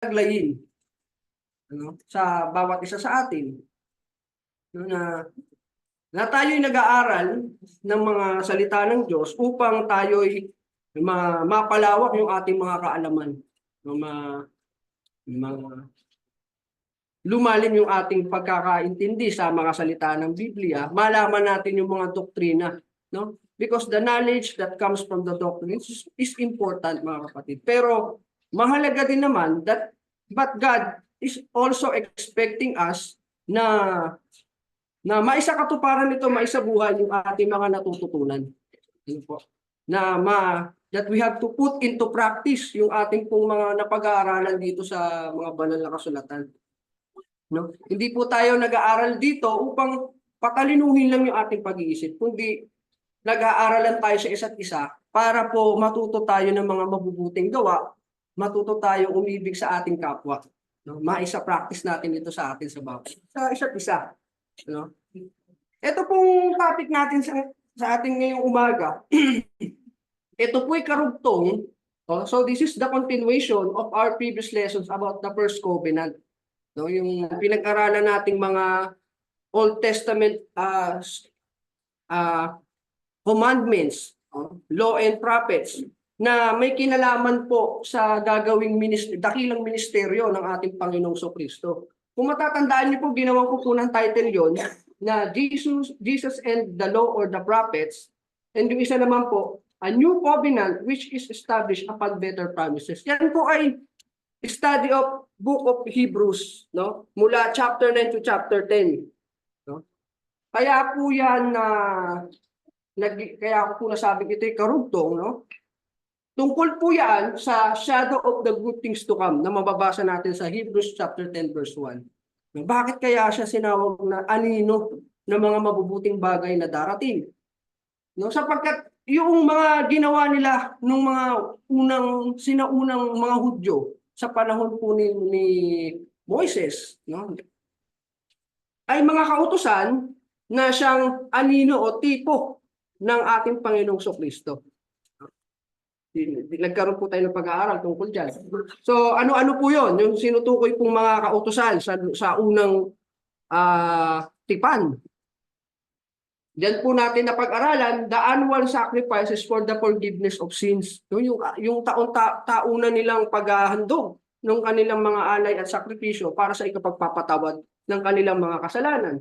taglayin sa bawat isa sa atin na tayo'y nag-aaral ng mga salita ng Diyos upang tayo'y mapalawak yung ating mga kaalaman, lumalim yung ating pagkakaintindi sa mga salita ng Biblia, malaman natin yung mga doktrina, no? Because the knowledge that comes from the doctrine is important, mga kapatid. Pero mahalaga din naman but God is also expecting us na maisakatuparan nito, maisabuhay yung ating mga natututunan. That we have to put into practice yung ating pong mga napag-aaralan dito sa mga banal na kasulatan. No? Hindi po tayo nag-aaral dito upang patalinuhin lang yung ating pag-iisip, kundi nag-aaralan tayo sa isa't isa para po matuto tayo ng mga mabubuting gawa, matuto tayo umibig sa ating kapwa. No? Maisa-practice natin ito sa atin sa isa't isa. No? Ito pong topic natin sa ating ngayong umaga. Ito po'y karugtong. So this is the continuation of our previous lessons about the first covenant. No, yung pinag-aralan nating mga Old Testament commandments, law and prophets na may kinalaman po sa gagawing dakilang ministeryo ng ating Panginoong Kristo. Kung matatandaan niyo po, ginawa ko po ng title yon na Jesus and the Law or the Prophets, and yung isa naman po, a new covenant which is established upon better promises. Yan po ay study of Book of Hebrews, no? Mula chapter 9 to chapter 10. No? Kaya po yan kaya ako po nasabing ito'y karugtong, no? Tungkol po yan sa shadow of the good things to come na mababasa natin sa Hebrews chapter 10 verse 1. No? Bakit kaya siya sinawag na anino ng mga mabubuting bagay na darating? No? Sapagkat yung mga ginawa nila nung mga sinaunang mga Hudyo sa panahon po ni Moises, no? Ay mga kautusan na siyang anino o tipo ng ating Panginoong Kristo. Nagkaroon po tayo ng pag-aaral tungkol dyan. So ano-ano po yun? Yung sinutukoy pong mga kautusan sa unang tipan. Diyan po natin napag-aralan the annual sacrifices for the forgiveness of sins. Yung taon-tauna nilang paghahandog ng kanilang mga alay at sakripisyo para sa ikapagpapatawad ng kanilang mga kasalanan.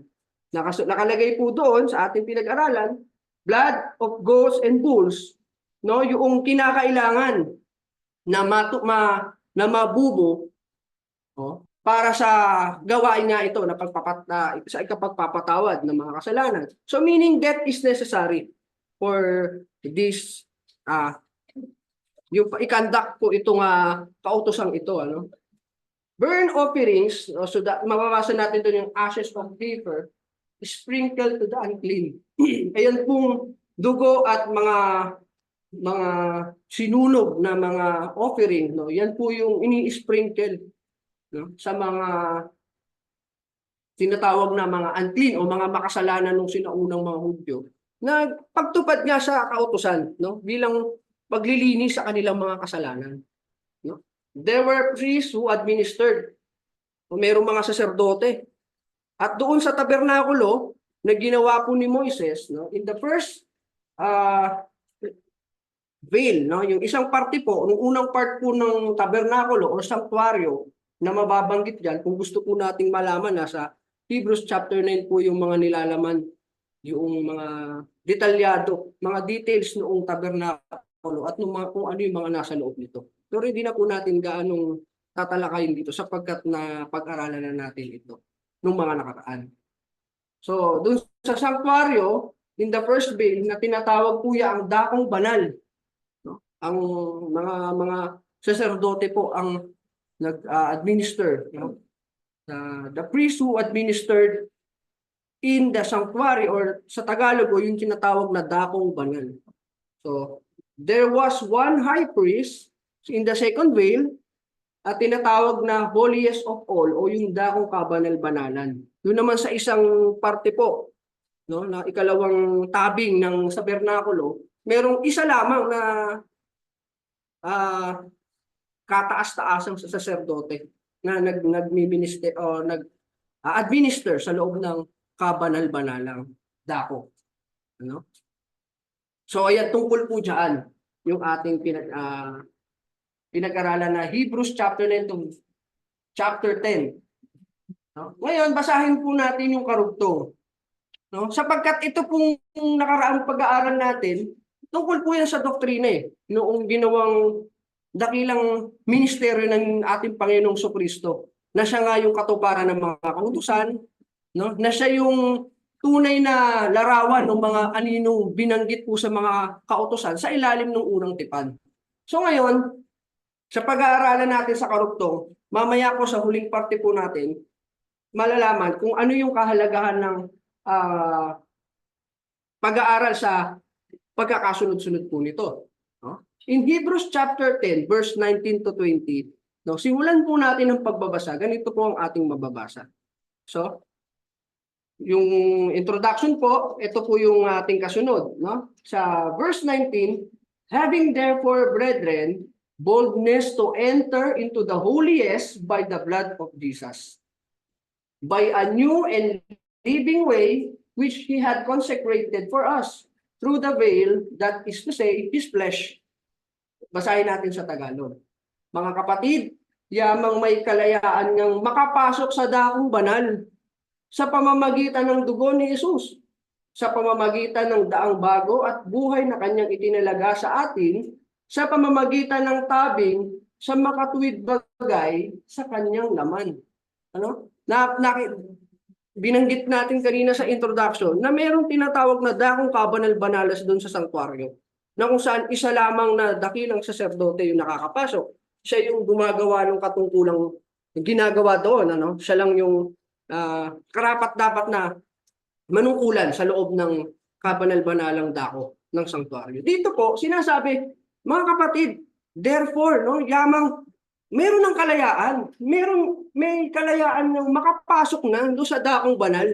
Nakalagay po doon sa ating pinag-aralan, blood of goats and bulls, no, yung kinakailangan na mabubo, no, para sa gawain nga ito na sa ikapagpapatawad ng mga kasalanan. So meaning death is necessary for this yung i-conduct po itong kautosang ito, ano. Burn offerings, so that mababasa natin doon yung ashes of heifer sprinkled to the unclean. Ayan pong dugo at mga sinunog na mga offering, no. Yan po yung ini-sprinkle, no, sa mga tinatawag na mga unclean o mga makasalanan ng sinaunang mga Hudyo na pagtupad nga sa kautusan, no, bilang paglilinis sa kanilang mga kasalanan, no. There were priests who administered, o merong mga saserdote, at doon sa tabernakulo na ginawa po ni Moises, no, in the first veil, no, yung isang parte po, yung unang part po ng tabernakulo o sanctuaryo na mababanggit diyan, kung gusto po nating malaman, nasa Hebrews chapter 9 po yung mga nilalaman, yung mga detalyado, mga details noong tabernakulo at kung ano yung mga nasa loob nito. Pero hindi na po natin gaanong tatalakayin dito sapagkat na pag-aralan na natin ito nung mga nakaraan. So, dun sa sanctuaryo, in the first veil, na tinatawag po ang dakong banal. No? Ang mga saserdote po ang nag-administer. No? The priest who administered in the sanctuary, or sa Tagalog o yung tinatawag na dakong banal. So, there was one high priest in the second veil at tinatawag na holiest of all o yung dakong kabanal-banalan. Doon naman sa isang parte po, no, na ikalawang tabing ng tabernakulo, merong isa lamang na kataas-taasang saserdote na nagmi-minister o administer sa loob ng kabanal-banalang dako. Ano? So ayan, tungkol po diyan yung ating pinag-aralan na Hebrews chapter 9 to chapter 10. No? Ngayon, basahin po natin yung karugtong. No? Sapagkat ito pong nakaraang pag-aaral natin, tungkol po yan sa doktrina noong ginawang dakilang ministeryo ng ating Panginoong Jesucristo, na siya nga yung katuparan ng mga kautusan, no? Na siya yung tunay na larawan ng mga aninong binanggit po sa mga kautusan sa ilalim ng unang tipan. So ngayon, sa pag-aaralan natin sa karugtong, mamaya po sa huling parte po natin, malalaman kung ano yung kahalagahan ng pag-aaral sa pagkakasunod-sunod po nito. No? In Hebrews chapter 10, verse 19 to 20, no, simulan po natin ang pagbabasa. Ganito po ang ating mababasa. So, yung introduction po, ito po yung ating kasunod. No? Sa verse 19, having therefore, brethren, boldness to enter into the holiest by the blood of Jesus, by a new and living way which he had consecrated for us through the veil, that is to say, his flesh. Basahin natin sa Tagalog. Mga kapatid, yamang may kalayaan ng makapasok sa dakong banal sa pamamagitan ng dugo ni Jesus, sa pamamagitan ng daang bago at buhay na kanyang itinalaga sa atin, sa pamamagitan ng tabing sa makatuwid bagay sa kanyang laman. Ano? Binanggit natin kanina sa introduction na mayroong tinatawag na dakong kabanal-banalas doon sa sanktuaryo, na kung saan isa lamang na dakilang saserdote yung nakakapasok. Siya yung gumagawa ng katungkulang ginagawa doon. Ano? Siya lang yung karapat-dapat na manungkulan sa loob ng kabanal-banalang dako ng sanktuaryo. Dito po, sinasabi, mga kapatid, therefore, no, yamang meron ng kalayaan, may kalayaan ng makapasok na doon sa dakong banal,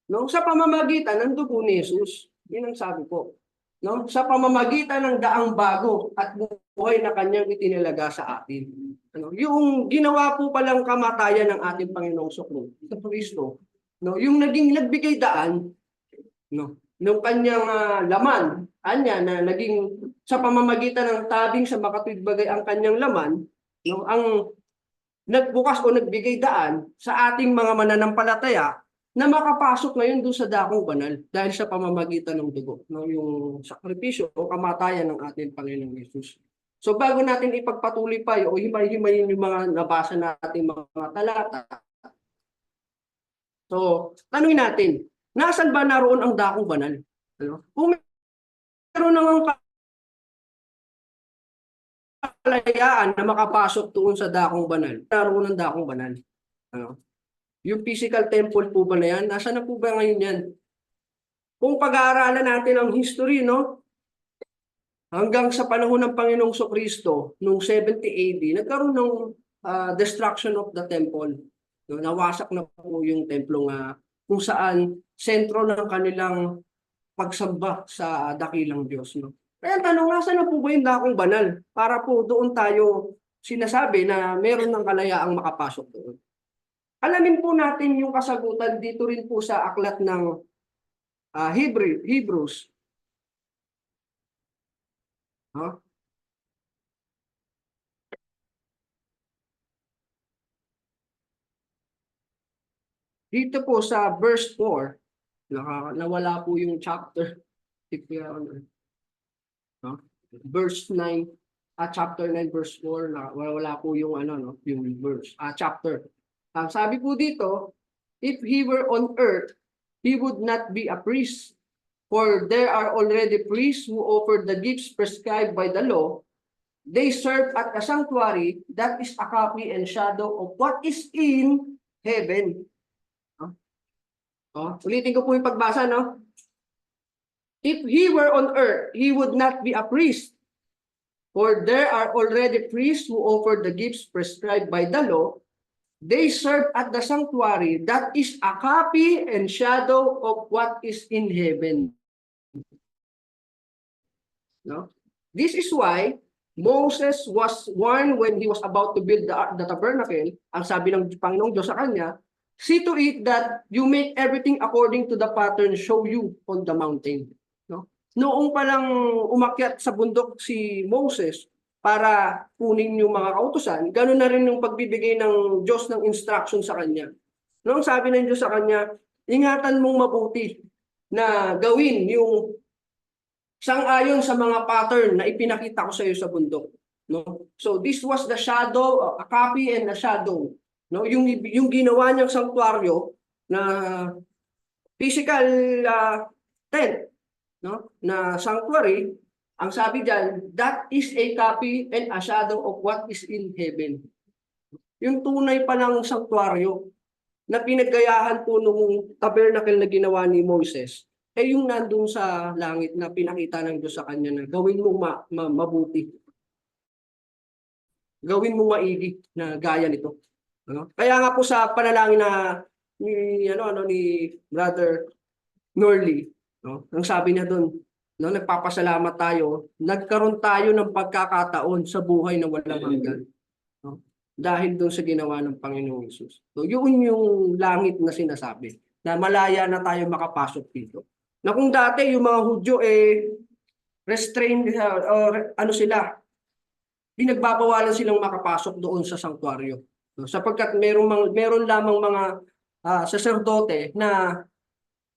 no, sa pamamagitan ng dugo ni Jesus. Yun ang sabi ko. No, sa pamamagitan ng daang bago at buhay na kanyang itinalaga sa atin. Ano, yung ginawa po palang kamatayan ng ating Panginoong Kristo, no, yung nagbigay daan, no, ng kanyang laman, anya na naging sa pamamagitan ng tabing sa makatuwid bagay ang kanyang laman, no, ang nagbukas o nagbigay daan sa ating mga mananampalataya na makapasok ngayon doon sa dakong banal dahil sa pamamagitan ng dugo, no, yung sakripisyo o kamatayan ng ating Panginoong Yesus. So bago natin ipagpatuloy pa o himay-himayin yung mga nabasa natin mga talata, so tanungin natin, nasaan ba naroon ang dakong banal? Ano? Kung meron nang kalayaan na makapasok doon sa dakong banal, naroon ang dakong banal. Ano? Yung physical temple po ba na yan? Nasaan na po ba ngayon yan? Kung pag-aaralan natin ang history, no? Hanggang sa panahon ng Panginoong Jesucristo, noong 70 AD, nagkaroon ng destruction of the temple. No? Nawasak na po yung templo nga kung saan sentro ng kanilang pagsamba sa dakilang Diyos. No? Kaya tanong, nasaan na po ba yung dakong banal? Para po doon tayo sinasabi na meron ng kalayaang makapasok doon. Alamin po natin yung kasagutan dito rin po sa aklat ng Hebrews. Huh? Dito po sa verse 4, nawala po yung chapter. Verse 9, chapter 9, verse 4, wala po yung yung verse, chapter. Sabi po dito, if he were on earth, he would not be a priest, for there are already priests who offer the gifts prescribed by the law. They serve at a sanctuary that is a copy and shadow of what is in heaven. Ulitin ko po yung pagbasa, no? If he were on earth, he would not be a priest, for there are already priests who offer the gifts prescribed by the law. They serve at the sanctuary that is a copy and shadow of what is in heaven. No? This is why Moses was warned when he was about to build the tabernacle. Ang sabi ng Panginoong Diyos sa kanya, see to it that you make everything according to the pattern show you on the mountain. No? Noong palang umakyat sa bundok si Moses para kunin yung mga kautusan, ganoon na rin yung pagbibigay ng Diyos ng instruction sa kanya. Noong sabi ng Diyos sa kanya, ingatan mong mabuti na gawin yung sang-ayon sa mga pattern na ipinakita ko sa iyo sa bundok, no? So this was the shadow, a copy and a shadow, no? Yung ginawa niyang sanctuaryo na physical tent, no? Na sanctuary, ang sabi diyan, that is a copy and a shadow of what is in heaven. Yung tunay pa lang sanctuaryo na pinaggayahan po nung tabernacle na ginawa ni Moses, yung nandun sa langit na pinakita ng Diyos sa kanya na gawin mo mabuti. Gawin mo maigi na gaya nito. Ano? Kaya nga po sa panalangin na ni Brother Norley, no? Ang sabi niya doon, no, nagpapasalamat tayo, nagkaroon tayo ng pagkakataon sa buhay na walang hanggan. No? Dahil doon sa ginawa ng Panginoong Hesus. So, yun yung langit na sinasabi, na malaya na tayo makapasok dito. Na kung dati yung mga Hudyo restrained or sila, pinagbabawalan silang makapasok doon sa sanctuaryo. No? Sapagkat meron lamang mga saserdote na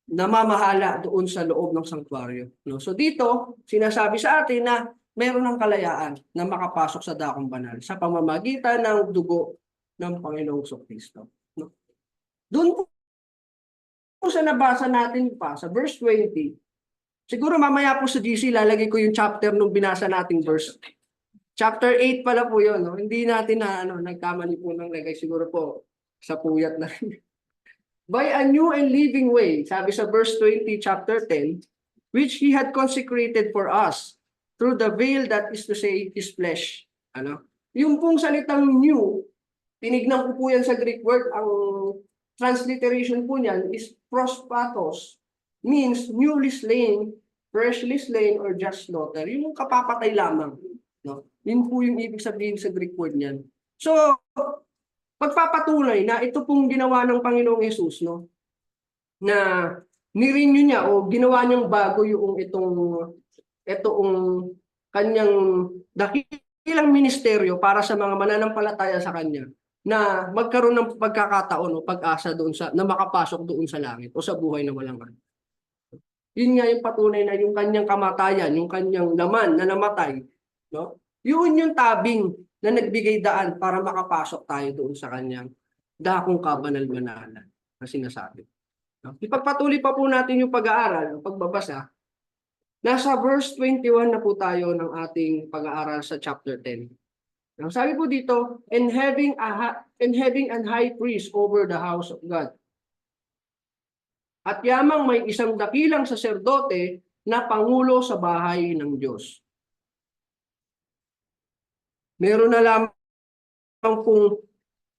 namamahala doon sa loob ng sanctuaryo. No? So dito, sinasabi sa atin na meron ng kalayaan na makapasok sa dakong banal sa pamamagitan ng dugo ng Panginoong Kristo. No? Doon po sa nabasa natin pa sa verse 20, siguro mamaya po sa GC lalagay ko yung chapter nung binasa nating verse. Chapter 8 pala po yun. No? Hindi natin nagkamali po ng lagay. Siguro po sa puyat na rin. By a new and living way, sabi sa verse 20, chapter 10, which He had consecrated for us through the veil, that is to say, His flesh. Yung pong salitang new, tinignan ko po yan sa Greek word, ang transliteration po niyan is prospatos, means newly slain, freshly slain, or just slaughter. Yung kapapatay lamang. No? Yun po yung ibig sabihin sa Greek word niyan. So, pagpapatunay na ito pong ginawa ng Panginoong Hesus, no? Na nirenew niya o ginawa niyang bago yung itong kanyang dakilang ministeryo para sa mga mananampalataya sa kanya, na magkaroon ng pagkakataon o pag-asa doon na makapasok doon sa langit o sa buhay na walang hanggan. Yun nga yung patunay na yung kanyang kamatayan, yung kanyang laman na namatay, no? Yun yung tabing na nagbigay daan para makapasok tayo doon sa kanyang dakong kabanal-banalan na sinasabi. No? Ipagpatuloy pa po natin yung pag-aaral, pagbabasa. Nasa verse 21 na po tayo ng ating pag-aaral sa chapter 10. Ang sabi po dito, and having an high priest over the house of God. At yamang may isang dakilang saserdote na pangulo sa bahay ng Diyos. Meron na lamang pong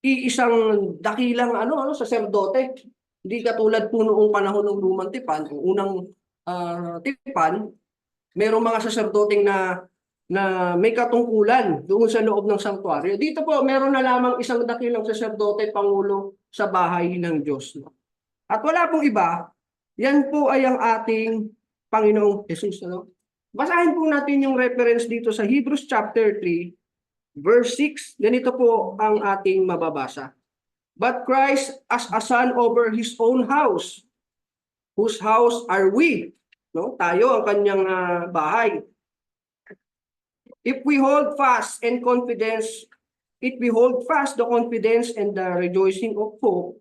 iisang dakilang saserdote. Hindi katulad po noong panahon ng lumang tipan, ang unang tipan, merong mga saserdoteng na may katungkulan doon sa loob ng sanctuaryo. Dito po, meron na lamang isang dakilang saserdote pangulo sa bahay ng Diyos. At wala pong iba, yan po ay ang ating Panginoong Hesus. Basahin po natin yung reference dito sa Hebrews chapter 3, verse 6. Ganito po ang ating mababasa. But Christ as a son over His own house, whose house are we? No? Tayo ang kanyang bahay. If we hold fast the confidence and the rejoicing of hope,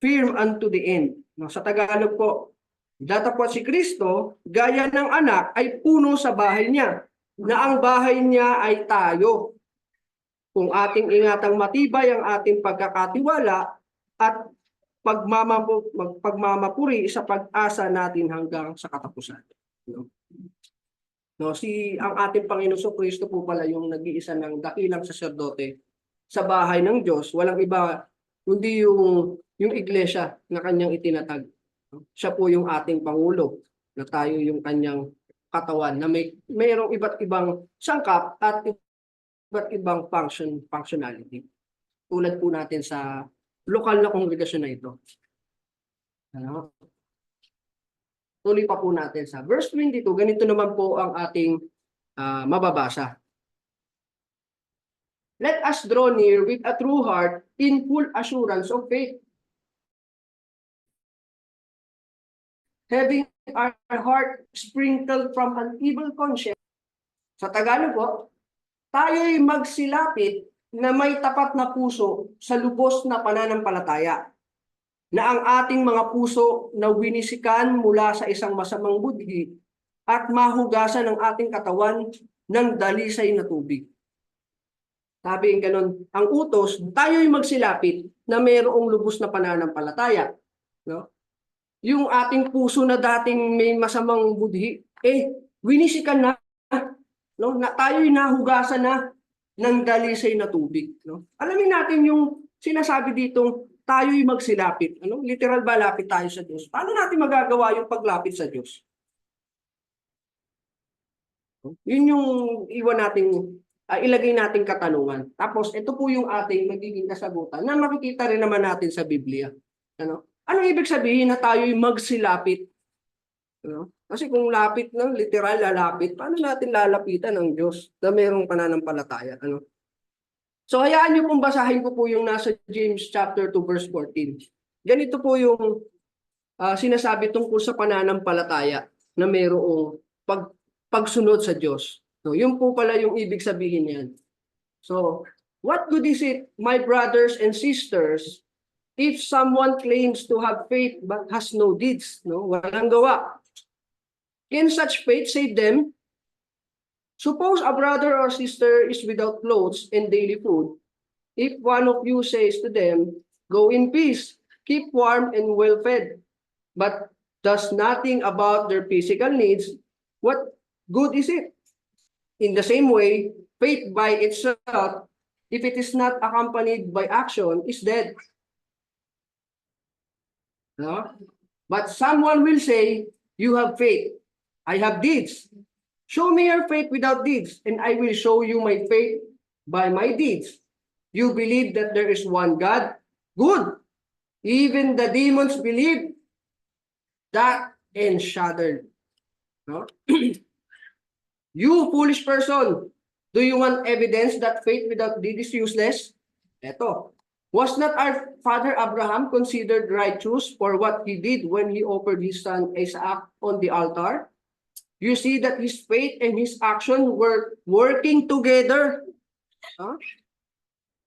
firm unto the end. No, sa Tagalog po, datapwat si Kristo, gaya ng anak, ay puno sa bahay niya, na ang bahay niya ay tayo. Kung ating ingatang matibay ang ating pagkakatiwala at pagmamapuri sa pag-asa natin hanggang sa katapusan. No? No, ang ating Panginoon Kristo po pala yung nag-iisa ng dakilang saserdote sa bahay ng Diyos. Walang iba kundi yung iglesia na kanyang itinatag. Siya po yung ating Pangulo, na tayo yung kanyang katawan na mayroong iba't ibang sangkap at iba't ibang functionality. Tulad po natin sa lokal na kongregasyon na ito. Ano? Tuloy pa po natin sa verse 22, ganito naman po ang ating mababasa. Let us draw near with a true heart in full assurance of faith, having our heart sprinkled from an evil conscience. Sa Tagalog po, tayo'y magsilapit na may tapat na puso sa lubos na pananampalataya, na ang ating mga puso na winisikan mula sa isang masamang budhi at mahugasan ng ating katawan ng dalisay na tubig. Sabi ng ganun, ang utos, tayo'y magsilapit na mayroong lubos na pananampalataya. No? Yung ating puso na dating may masamang budhi, winisikan na, no? Na tayo'y nahugasan na ng dalisay na tubig. No? Alamin natin yung sinasabi ditong tayo'y magsilapit. Ano? Literal ba lapit tayo sa Diyos? Paano natin magagawa yung paglapit sa Diyos? Yun yung ilagay nating katanungan. Tapos ito po yung ating magiging kasagutan na makikita rin naman natin sa Biblia. Ano? Anong ibig sabihin na tayo'y magsilapit? Ano? Kasi kung lapit ng literal lalapit, paano natin lalapitan ang Diyos na mayroong pananampalataya? Ano? So hayaan niyo pong basahin ko po yung nasa James chapter 2 verse 14. Ganito po yung sinasabi tungkol sa pananampalataya na mayroong pagsunod sa Diyos. So yun po pala yung ibig sabihin niyan. So what good is it, my brothers and sisters, if someone claims to have faith but has no deeds? No? Walang gawa. Can such faith save them? Suppose a brother or sister is without clothes and daily food. If one of you says to them, go in peace, keep warm and well fed, but does nothing about their physical needs, what good is it? In the same way, faith by itself, if it is not accompanied by action, is dead. No? But someone will say, you have faith, I have deeds. Show me your faith without deeds, and I will show you my faith by my deeds. You believe that there is one God? Good. Even the demons believe that and shuddered. No? You foolish person, do you want evidence that faith without deed is useless? Eto. Was not our father Abraham considered righteous for what he did when he offered his son Isaac on the altar? You see that his faith and his action were working together. Huh?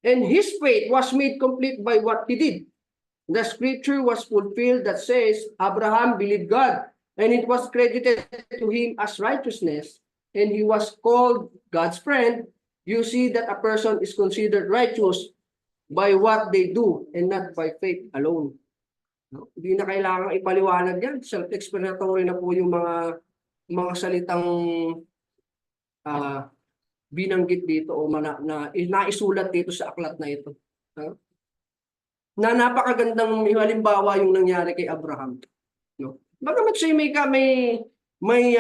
And his faith was made complete by what he did. The scripture was fulfilled that says, Abraham believed God, and it was credited to him as righteousness, and he was called God's friend. You see that a person is considered righteous by what they do and not by faith alone. No? Hindi na kailangan ipaliwanag yan. Self-explanatory na po yung mga salitang binanggit dito o naisulat dito sa aklat na ito. Na napakagandang halimbawa yung nangyari kay Abraham. No? Bagamat siya may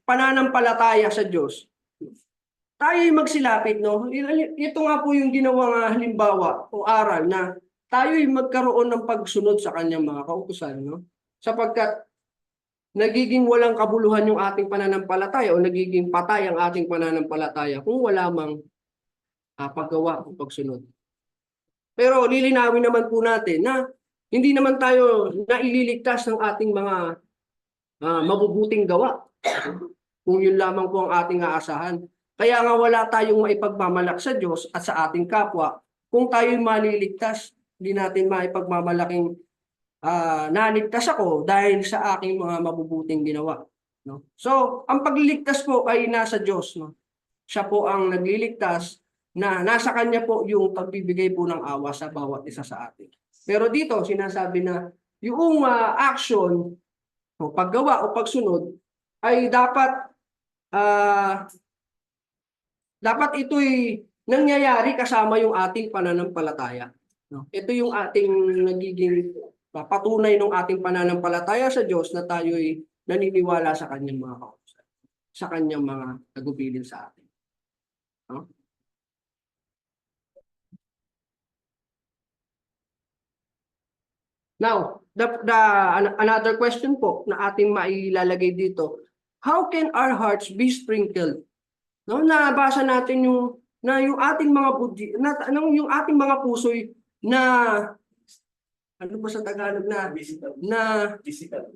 pananampalataya sa Diyos, tayo magsilapit. No? Ito nga po yung ginawang halimbawa o aral na tayo magkaroon ng pagsunod sa kanyang mga kautusan. No? Sapagkat nagiging walang kabuluhan yung ating pananampalataya o nagiging patay ang ating pananampalataya kung wala mang paggawa o pagsunod. Pero lilinawin naman po natin na hindi naman tayo naililigtas ng ating mga mabubuting gawa. Kung yun lamang po ang ating aasahan. Kaya nga wala tayong maipagmamalak sa Diyos at sa ating kapwa. Kung tayo'y maliligtas, hindi natin maipagmamalaking naligtas ako dahil sa aking mga mabubuting ginawa. No? So, ang pagliligtas po ay nasa Diyos. No? Siya po ang nagliligtas na nasa Kanya po yung pagbibigay po ng awa sa bawat isa sa atin. Pero dito, sinasabi na yung action, o paggawa o pagsunod, ay dapat ito'y nangyayari kasama yung ating pananampalataya. No? Ito yung ating nagiging patunay ng ating pananampalataya sa Diyos na tayo'y naniniwala sa kanyang mga kautusan. sa kanyang mga tagubilin sa atin. No? Now, another question po na ating mailalagay dito, how can our hearts be sprinkled? No, nabasa natin yung ating mga budhi, yung ating mga puso'y na ano ba sa Tagalog na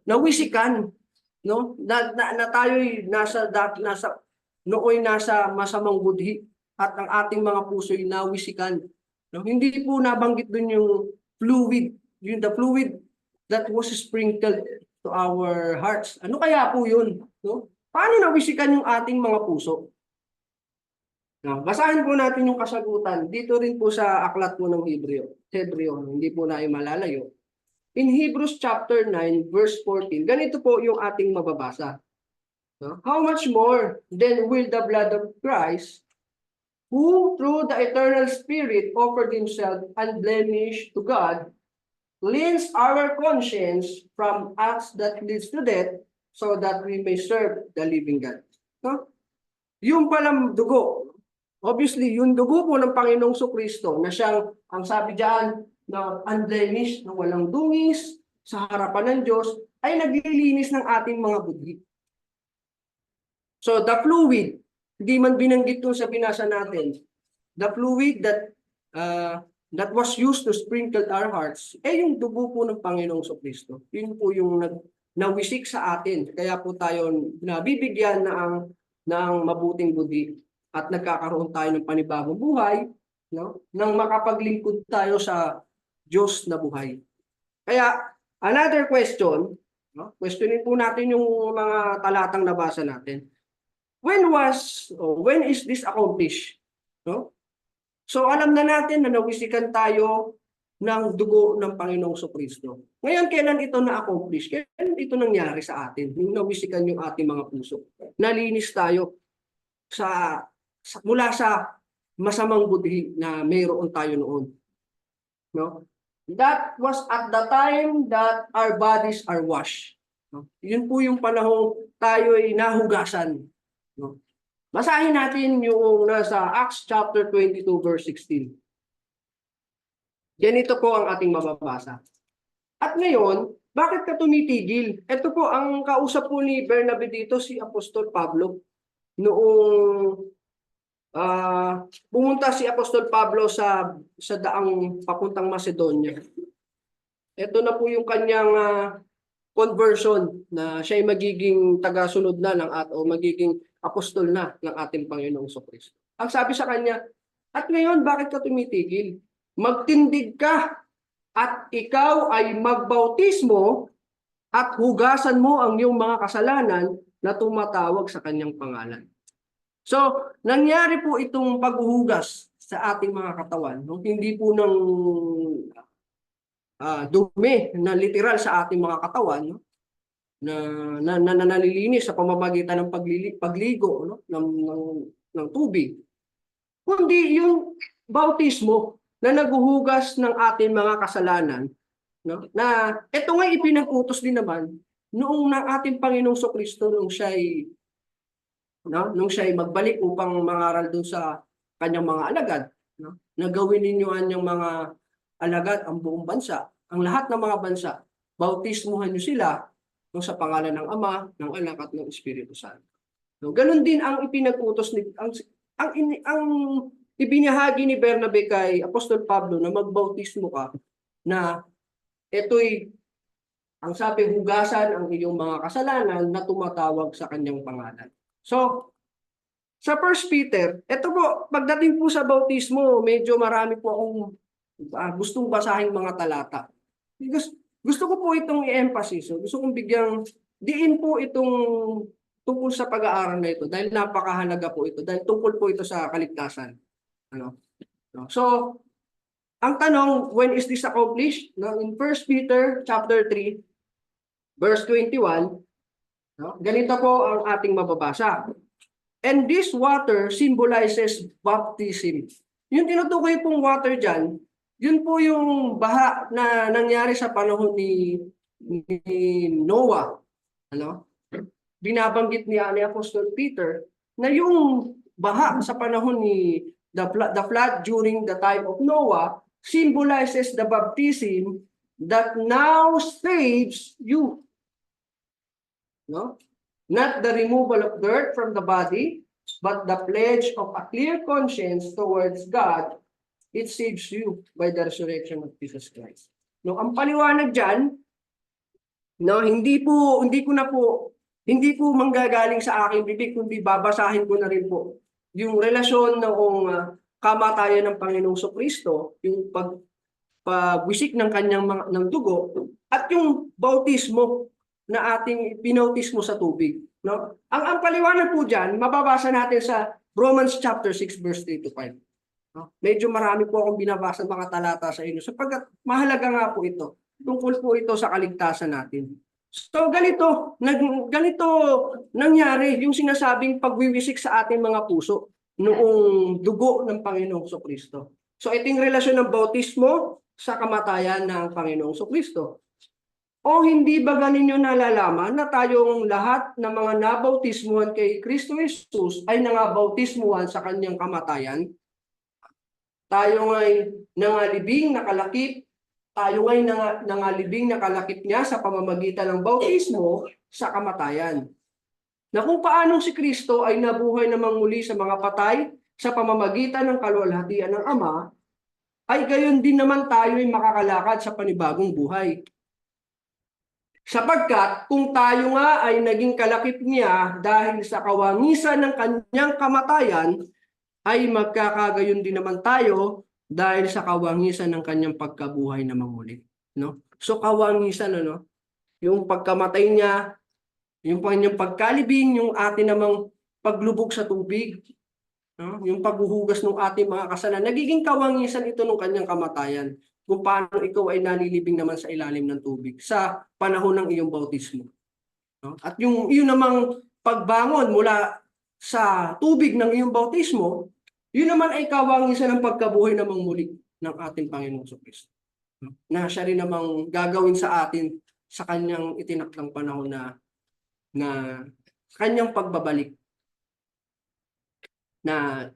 nawisikan, no? Na tayo'y nasa nooy nasa masamang budhi at ang ating mga puso'y nawisikan. No? Hindi po nabanggit dun yung fluid, the fluid that was sprinkled to our hearts. Ano kaya po yun? No? Paano nawisikan yung ating mga puso? No, basahin po natin yung kasagutan dito rin po sa aklat po ng Hebreo, hindi po na malalayo. In Hebrews chapter 9 verse 14, ganito po yung ating mababasa. No? How much more then will the blood of Christ, who through the eternal Spirit offered himself unblemished to God, cleanse our conscience from acts that leads to death, so that we may serve the living God. No? Yung palang dugo, obviously, yung dugo po ng Panginoong Kristo na siyang, ang sabi diyan, na unblemished, na walang dungis, sa harapan ng Diyos, ay naglilinis ng ating mga budhi. So, the fluid, hindi man binanggit doon sa binasa natin, the fluid that was used to sprinkle our hearts, yung dugo po ng Panginoong Kristo. Yun po yung nawisik sa atin. Kaya po tayo nabibigyan ng mabuting budhi at nagkakaroon tayo ng panibagong buhay, no? Nang makapaglingkod tayo sa Diyos na buhay. Kaya, another question, no? Questionin po natin yung mga talatang nabasa natin. When is this accomplished? No? So, alam na natin na nawisikan tayo ng dugo ng Panginoong Kristo. Ngayon, kailan ito na-accomplish? Kailan ito nangyari sa atin? Yung nawisikan yung ating mga puso. Nalinis tayo mula sa masamang budhi na mayroon tayo noon. No? That was at the time that our bodies are washed. No? Yun po yung panahong tayo ay nahugasan. No? Basahin natin yung nasa Acts chapter 22 verse 16. Ganito po ang ating mababasa. At ngayon, bakit ka tumitigil? Ito po ang kausap po ni Bernabe dito, si Apostol Pablo. Noong pumunta si Apostol Pablo sa daang papuntang Macedonia. Ito na po yung kanyang conversion na siya ay magiging tagasunod na o magiging apostol na ng ating Panginoong Kristo. Ang sabi sa kanya, at ngayon bakit ka tumitigil? Magtindig ka at ikaw ay magbautismo at hugasan mo ang iyong mga kasalanan na tumatawag sa kanyang pangalan. So, nangyari po itong paghuhugas sa ating mga katawan. No? Hindi po ng dumi na literal sa ating mga katawan, no? na nalilinis sa pamamagitan ng pagligo, no? ng tubig. Kundi yung bautismo na naghuhugas ng ating mga kasalanan, no? Na ito nga ipinag-utos din naman noong ng ating Panginoong Kristo nung siya'y magbalik upang mangaral doon sa kanyang mga alagad, no? Na gawin ninyo ang mga alagad ang buong bansa, ang lahat ng mga bansa, bautismuhan niyo sila sa pangalan ng Ama, ng Anak at ng Espiritu Santo. No, ganun din ang ipinag-utos ang ibinahagi ni Bernabe kay Apostol Pablo na magbautismo ka, na ito'y ang sabi, hugasan ang iyong mga kasalanan na tumatawag sa kanyang pangalan. So, sa 1 Peter, ito po, pagdating po sa bautismo, medyo marami po akong gustong basahin mga talata. Because gusto ko po itong i-emphasize. Gusto kong bigyang diin po itong tungkol sa pag-aaral na ito dahil napakahalaga po ito. Dahil tungkol po ito sa kaligtasan. So, ang tanong, when is this accomplished? In 1 Peter chapter 3, verse 21, ganito po ang ating mababasa. And this water symbolizes baptism. Yung tinutukoy pong water dyan, yun po yung baha na nangyari sa panahon ni Noah. binabanggit ni Apostle Peter na yung baha sa panahon ni the flood during the time of Noah symbolizes the baptism that now saves you. No? Not the removal of dirt from the body, but the pledge of a clear conscience towards God. It saves you by the resurrection of Jesus Christ. No, ang paliwanag diyan, no, hindi po manggagaling sa aking bibig, kundi babasahin ko na rin po yung relasyon ng kamatayan ng Panginoong Kristo, yung pagwisik ng kanyang ng dugo at yung bautismo na ating pinautismo sa tubig, no? Ang paliwanag po diyan, mababasa natin sa Romans chapter 6 verse 3 to 5. No? Medyo marami po akong binabasa mga talata sa inyo sapagkat mahalaga nga po ito. Tungkol po ito sa kaligtasan natin. So ganito nangyari yung sinasabing pagwiwisik sa ating mga puso noong dugo ng Panginoong Kristo. So ito yung relasyon ng bautismo sa kamatayan ng Panginoong Kristo. O hindi ba ninyo nalalaman na tayong lahat ng mga nabautismuhan kay Kristo Jesus ay nangabautismuhan sa kanyang kamatayan? Tayo ngay nangalibing nakalakip, niya sa pamamagitan ng bautismo sa kamatayan. Na kung paanong si Kristo ay nabuhay namang muli sa mga patay sa pamamagitan ng kaluwalhatian ng Ama, ay gayon din naman tayo ay makakalakad sa panibagong buhay. Sapagkat kung tayo nga ay naging kalakip niya dahil sa kawangisan ng kanyang kamatayan, ay magkakagayon din naman tayo dahil sa kawangisan ng kanyang pagkabuhay na muli. No? So kawangisan, ano? Yung pagkamatay niya, yung kanyang pagkalibing, yung atin namang paglubog sa tubig, no? Yung paghuhugas ng ating mga kasalanan, nagiging kawangisan ito ng kanyang kamatayan. Kung paano ikaw ay nalilibing naman sa ilalim ng tubig sa panahon ng iyong bautismo. No? At yung namang pagbangon mula sa tubig ng iyong bautismo, yun naman ay kawangisan ng pagkabuhay namang muli ng ating Panginoong Kristo. No? Na siya rin namang gagawin sa atin sa kanyang itinakdang panahon na kanyang pagbabalik. Na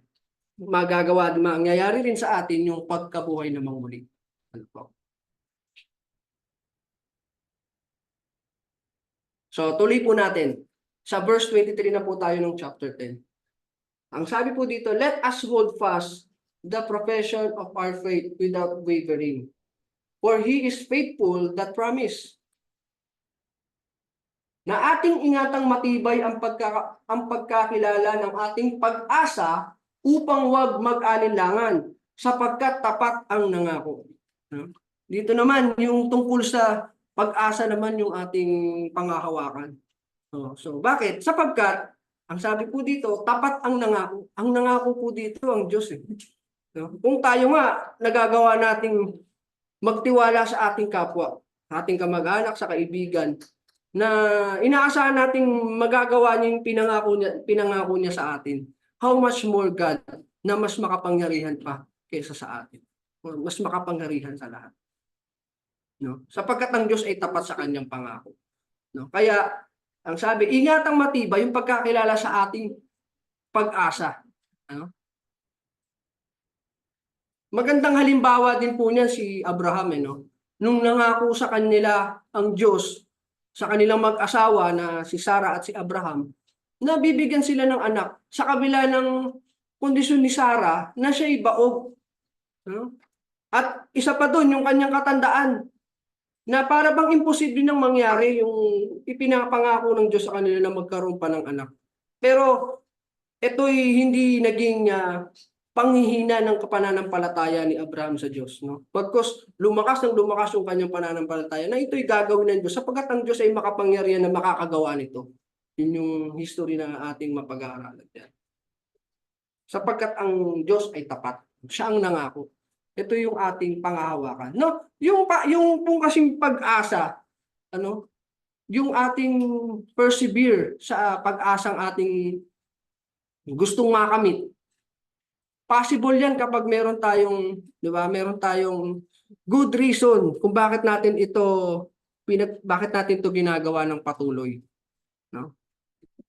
mangyayari rin sa atin yung pagkabuhay namang muli. So tuloy po natin. Sa verse 23 na po tayo ng chapter 10. Ang sabi po dito, let us hold fast the profession of our faith without wavering. For He is faithful that promise. Na ating ingatang matibay ang pagkakilala ng ating pag-asa upang wag mag-alinlangan sapagkat tapat ang nangako. Dito naman yung tungkol sa pag-asa naman yung ating panghahawakan. So bakit? Sapagkat ang sabi po dito, tapat ang nangako. Ang nangako po dito ang Diyos. Kung tayo nga nagagawa nating magtiwala sa ating kapwa, ating kamag-anak, sa kaibigan, na inaasahan nating magagawa niya yung pinangako niya sa atin, how much more God na mas makapangyarihan pa kaysa sa atin. Mas makapangyarihan sa lahat. No? Sapagkat ang Diyos ay tapat sa kanyang pangako. No? Kaya ang sabi, ingatang matibay yung pagkakilala sa ating pag-asa. Ano? Magandang halimbawa din po niyan si Abraham. No? Nung nangako sa kanila ang Diyos, sa kanilang mag-asawa na si Sarah at si Abraham, nabibigyan sila ng anak sa kabila ng kondisyon ni Sarah na siya'y baog. No? At isa pa doon, yung kanyang katandaan, na para bang imposible nang mangyari yung ipinapangako ng Diyos sa kanila na magkaroon pa ng anak. Pero ito'y hindi naging panghihina ng pananampalataya ni Abraham sa Diyos. No? Pagkos lumakas yung kanyang pananampalataya na ito'y gagawin ng Diyos sapagkat ang Diyos ay makapangyarihan na makakagawa nito. Yun yung history na ating mapag-aaralan yan. Sapagkat ang Diyos ay tapat. Siya ang nangako. Ito yung ating panghahawakan. No, yung pong kasing pag-asa, ano, yung ating persevere sa pag-asang ating gustong makamit. Possible yan kapag meron tayong, di ba, meron tayong good reason kung bakit natin ito ginagawa ng patuloy. No?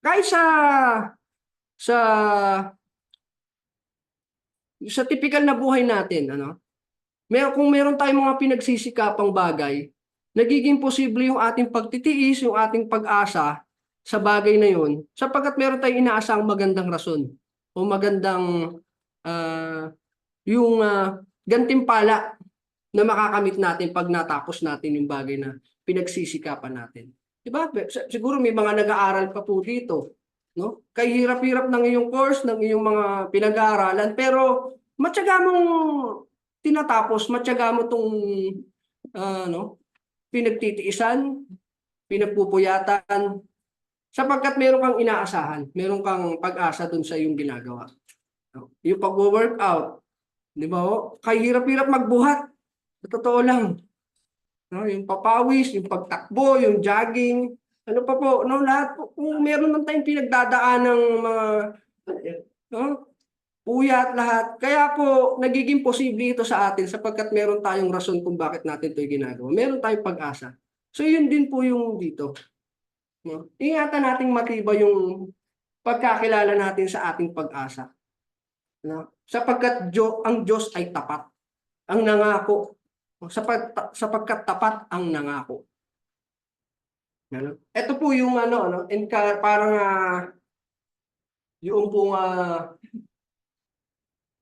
kahit sa typical na buhay natin, ano? Kung meron tayong mga pinagsisikapang bagay, nagiging posible yung ating pagtitiis, yung ating pag-asa sa bagay na yun, sapagkat meron tayong inaasang magandang rason o magandang ah, gantimpala na makakamit natin pag natapos natin yung bagay na pinagsisikapan natin. Diba? Siguro may mga nag-aaral pa po dito, no? Kahirap-hirap ng iyong course, ng iyong mga pinag-aaralan, pero matyaga mong tinatapos, matyaga mo itong no, pinagtitiisan, pinagpupuyatan, sapagkat meron kang inaasahan, meron kang pag-asa dun sa iyong ginagawa. No? Yung pag-workout, di ba? Kahirap-hirap magbuhat. Sa totoo lang. No? Yung papawis, yung pagtakbo, yung jogging, ano pa po, no? Lahat po, kung meron man tayong pinagdadaan ng mga no? Puyat lahat. Kaya po, nagiging posible ito sa atin sapagkat meron tayong rason kung bakit natin ito ginagawa. Meron tayong pag-asa. So, yun din po yung dito. No? Ingatan nating matibay yung pagkakilala natin sa ating pag-asa. No? Sapagkat ang Diyos ay tapat. Ang nangako. Sapagkat tapat ang nangako. Ano? Ito po yung parang yung pong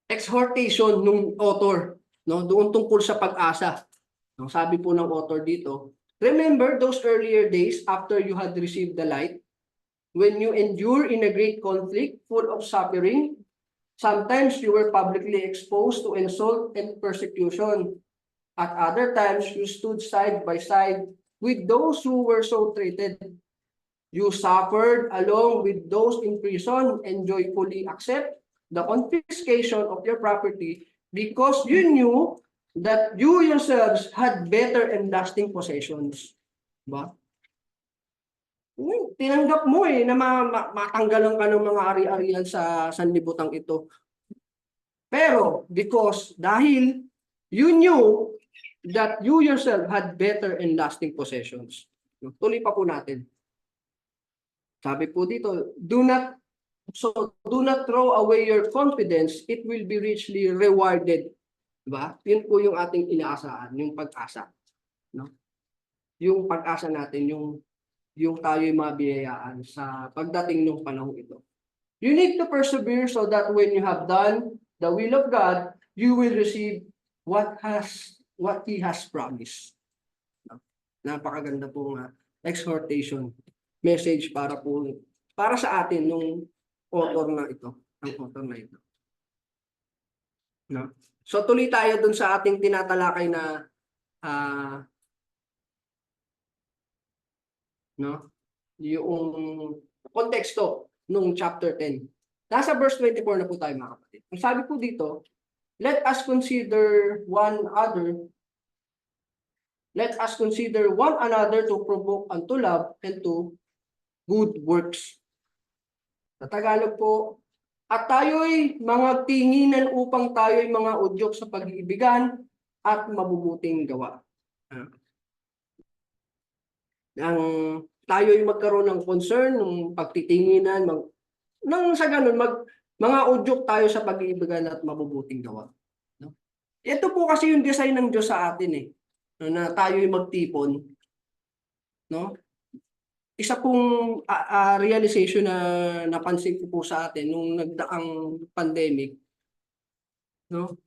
exhortation ng author, no? Doon tungkol sa pag-asa. No? Sabi po ng author dito, remember those earlier days after you had received the light, when you endure in a great conflict full of suffering. Sometimes you were publicly exposed to insult and persecution. At other times, you stood side by side with those who were so treated. You suffered along with those in prison and joyfully accept the confiscation of your property because you knew that you yourselves had better and lasting possessions. Diba? Tinanggap mo na matanggalan ka ng mga ari-arian sa sanlibutan ito. Pero dahil you knew that you yourself had better and lasting possessions. Tuloy pa po natin. Sabi po dito, do not throw away your confidence, it will be richly rewarded. Diba? Yun po yung ating inaasahan, yung pag-asa. No? Yung pag-asa natin, yung tayo'y mabiyayaan sa pagdating ng panahon ito. You need to persevere so that when you have done the will of God, you will receive what He has promised. Napakaganda pong exhortation message para sa atin nung author na ito, ang author na ito. No? So tuloy tayo dun sa ating tinatalakay na no? Yung konteksto nung chapter 10. Nasa verse 24 na po tayo, mga kapatid. Ang sabi po dito, let us consider one another to provoke unto love and to good works. Sa Tagalog po, at tayo'y mga tinginan upang tayo'y mga udyok sa pag-iibigan at mabubuting gawa. Tayo'y magkaroon ng concern, ng pagtitinginan, nang sa ganun, mga udyok tayo sa pag-iibigan at mabubuting gawa. No? Ito po kasi yung design ng Diyos sa atin na tayo'y magtipon. No? Isa pong realization na napansin ko po sa atin nung nagdaang pandemic, no?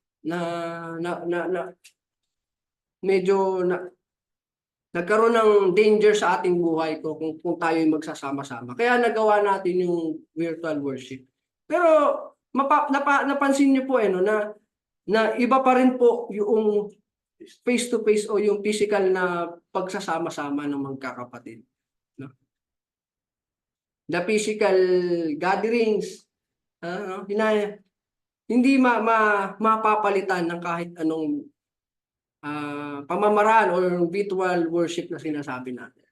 Medyo nagkaroon ng danger sa ating buhay kung tayo ay magsasama-sama. Kaya nagawa natin yung virtual worship. Pero napansin niyo po na iba pa rin po yung face-to-face o yung physical na pagsasama-sama ng magkakapatid. No? The physical gatherings, hindi mapapalitan ng kahit anong pamamaraan o virtual worship na sinasabi natin.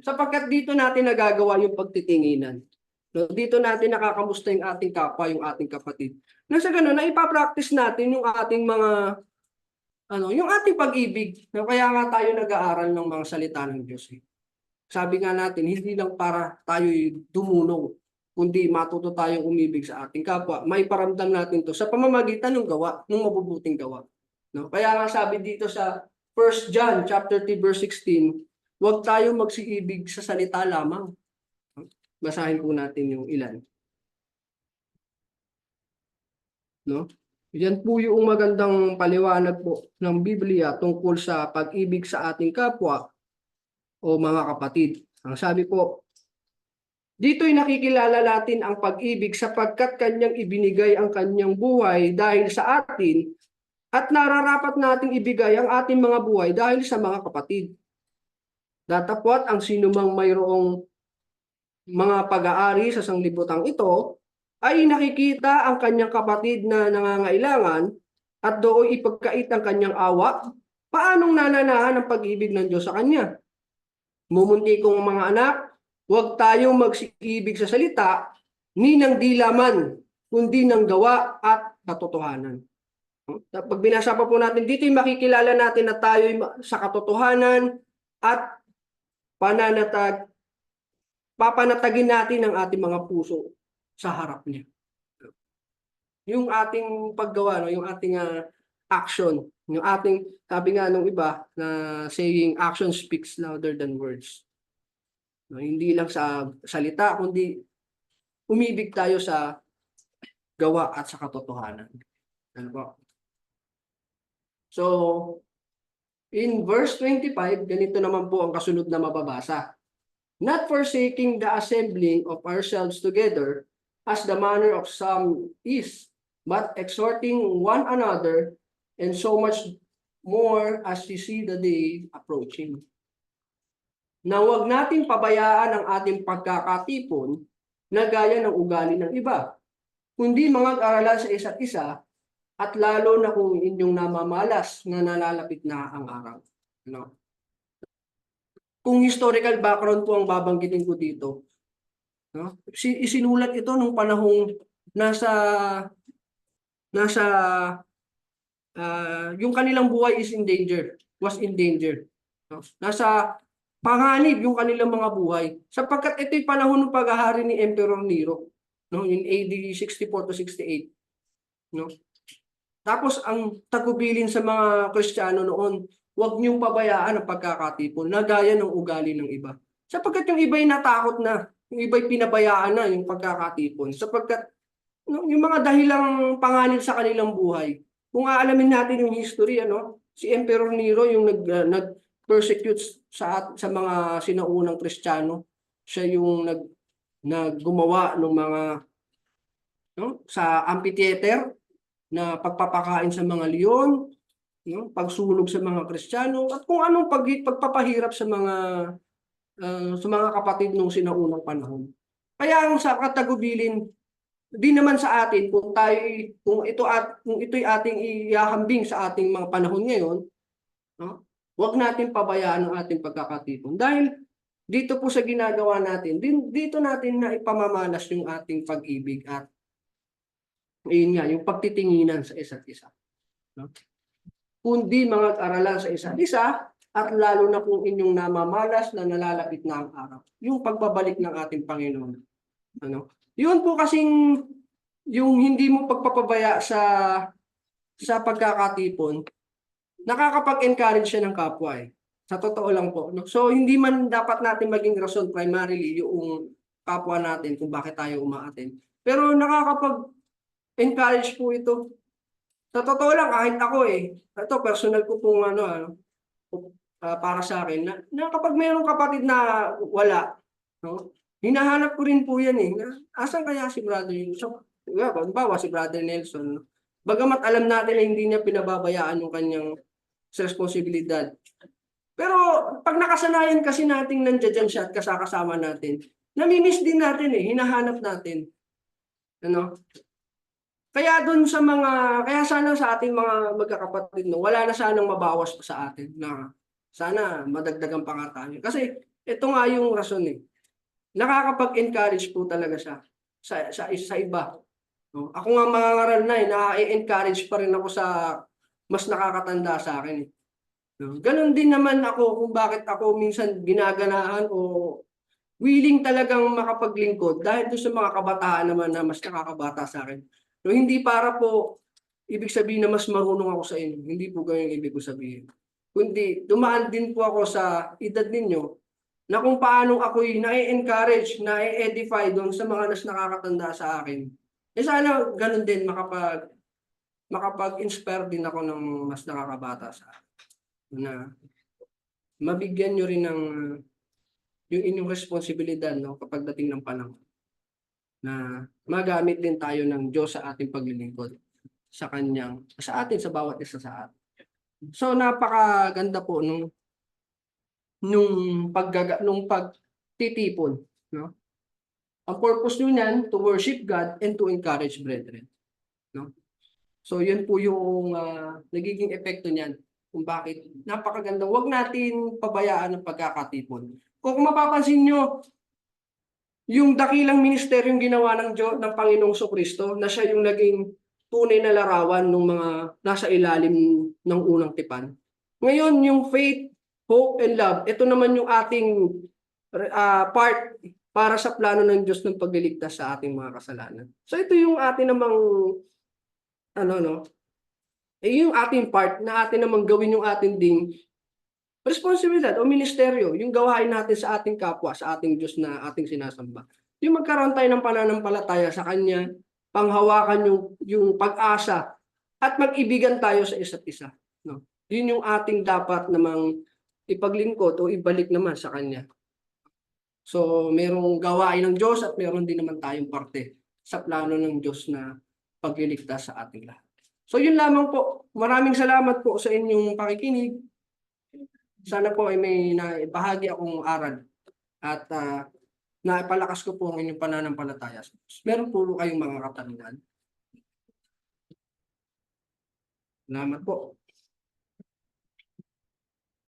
Sapagkat dito natin nagagawa yung pagtitinginan. No? Dito natin nakakamusta yung ating kapwa, yung ating kapatid. Na sa ganun, na ipapractice natin yung ating mga yung ating pag-ibig. No? Kaya nga tayo nag-aaral ng mga salita ng Diyos. sabi nga natin, hindi lang para tayo'y dumulong, kundi matuto tayong umibig sa ating kapwa. May paramdam natin to sa pamamagitan ng gawa, ng mabubuting gawa. No? Kaya nga sabi dito sa 1 John chapter 3 verse 16, huwag tayong magsiibig sa salita lamang. Basahin po natin yung ilan. No? Yan po yung magandang paliwanag po ng Biblia tungkol sa pag-ibig sa ating kapwa o mga kapatid. Ang sabi po, dito'y nakikilala natin ang pag-ibig sapagkat kanyang ibinigay ang kanyang buhay dahil sa atin at nararapat nating ibigay ang ating mga buhay dahil sa mga kapatid. Datapwat ang sinumang mayroong mga pag-aari sa sanglibutang ito ay nakikita ang kanyang kapatid na nangangailangan at doon ipagkait ang kanyang awa, paanong nananahan ang pag-ibig ng Diyos sa kanya? Mumunti kong mga anak, huwag tayong magsiibig sa salita, ni ng dilaman, kundi ng gawa at katotohanan. Pag binasa pa po natin dito, makikilala natin na tayo sa katotohanan at papanatagin natin ang ating mga puso sa harap niya. Yung ating paggawa, no, yung ating action, yung ating, sabi nga nung iba na saying, action speaks louder than words. No, hindi lang sa salita, kundi umibig tayo sa gawa at sa katotohanan. Ano po? So, in verse 25, ganito naman po ang kasunod na mababasa. Not forsaking the assembling of ourselves together, as the manner of some is, but exhorting one another, and so much more as you see the day approaching. Na huwag nating pabayaan ang ating pagkakatipon na gaya ng ugali ng iba, kundi mag-aralan sa isa't isa, at lalo na kung inyong namamalas na nalalapit na ang araw. No? Kung historical background po ang babanggitin ko dito, no? Isinulat ito nung panahong nasa yung kanilang buhay is in danger, was in danger. No? Nasa panganib yung kanilang mga buhay sapagkat ito'y panahon ng paghahari ni Emperor Nero, no, in AD 64 to 68, no. Tapos ang tagubilin sa mga Kristiyano noon, huwag niyong pabayaan ang pagkakatipon na gaya ng ugali ng iba. Sapagkat yung iba'y natakot na, yung iba'y pinabayaan na yung pagkakatipon. Sapagkat yung mga dahilang panganib sa kanilang buhay, kung aalamin natin yung history, si Emperor Nero yung nag-persecute sa mga sinaunang Kristiyano. Siya yung naggumawa ng mga sa amphitheater na pagpapakain sa mga leon, pagsunog sa mga Kristiyano, at kung anong pagpapahirap sa mga kapatid nung sinaunang panahon. Kaya ang sa katagubilin, di naman sa atin kung ito'y ating ihahambing sa ating mga panahon ngayon, huwag natin pabayaan ang ating pagkakatipon. Dahil dito po sa ginagawa natin, dito natin na ipamamalas yung ating pag-ibig at ayun nga, yung pagtitinginan sa isa't isa. No? Kundi mga aralan sa isa't isa, at lalo na kung inyong namamalas na nalalapit na ang araw. Yung pagbabalik ng ating Panginoon. Yun po kasing yung hindi mo pagpapabaya sa pagkakatipon, nakakapag-encourage siya ng kapwa eh. Sa totoo lang po. No? So hindi man dapat natin maging rason primarily yung kapwa natin kung bakit tayo umaattend. Pero nakakapag-encourage po ito. Sa totoo lang, kahit ako ito personal ko pong para sa akin, na kapag mayroong kapatid na wala, no, hinahanap ko rin po yan asan kaya si Brother Nelson? Bawa si Brother Nelson. No? Bagamat alam natin na hindi niya pinababayaan yung kanyang responsibilidad. Pero pag nakasanayan kasi nating nandiyan siya at kasama natin, namimiss din natin hinahanap natin. Kaya sana sa ating mga magkakapatid, wala na sanang mabawas pa sa atin na sana madagdagan pa nga tayo. Kasi ito nga yung rason nakakapag-encourage po talaga siya sa iba. No? Ako nga mga ngaral na na-encourage pa rin ako sa mas nakakatanda sa akin. No? Ganon din naman ako kung bakit ako minsan ginaganaan o willing talagang makapaglingkod dahil doon sa mga kabataan naman na mas nakakabata sa akin. No, hindi para po ibig sabihin na mas marunong ako sa inyo. Hindi po ganyan ibig ko sabihin. Kundi dumaan din po ako sa edad ninyo na kung paano ako'y na-encourage, na-edify doon sa mga nas nakakatanda sa akin. Eh sana ganun din makapag-inspire din ako ng mas nakakabata sa akin. Na mabigyan nyo rin ng yung inyong responsibilidad, no, kapag dating ng panahon na magamit din tayo ng Diyos sa ating paglilingkod sa kanyang, sa atin, sa bawat isa sa atin. So napakaganda po nung pagtitipon, no? Ang purpose nyo niyan to worship God and to encourage brethren, no? So yun po yung nagiging epekto niyan kung bakit napakaganda. Huwag natin pabayaan ang pagkakatipon. Kung mapapansin nyo, yung dakilang ministeryong ginawa ng Diyos, ng Panginoong Kristo, na siya yung naging tunay na larawan ng mga nasa ilalim ng unang tipan. Ngayon, yung faith, hope, and love, ito naman yung ating part para sa plano ng Diyos ng pagliligtas sa ating mga kasalanan. So ito yung atin namang yung ating part na atin namang gawin yung ating ding responsibilidad o ministeryo, yung gawain natin sa ating kapwa, sa ating Diyos na ating sinasamba. Yung magkaroon tayo ng pananampalataya sa Kanya, panghawakan yung pag-asa, at mag-ibigan tayo sa isa't isa. No? Yun yung ating dapat namang ipaglingkod o ibalik naman sa Kanya. So, merong gawain ng Diyos at meron din naman tayong parte sa plano ng Diyos na pagliligtas sa ating lahat. So, yun lamang po. Maraming salamat po sa inyong pakikinig. Sana po ay may naibahagi akong aral at naipalakas ko po ang inyong pananampalataya. Meron po kayong mga katanungan. Salamat po.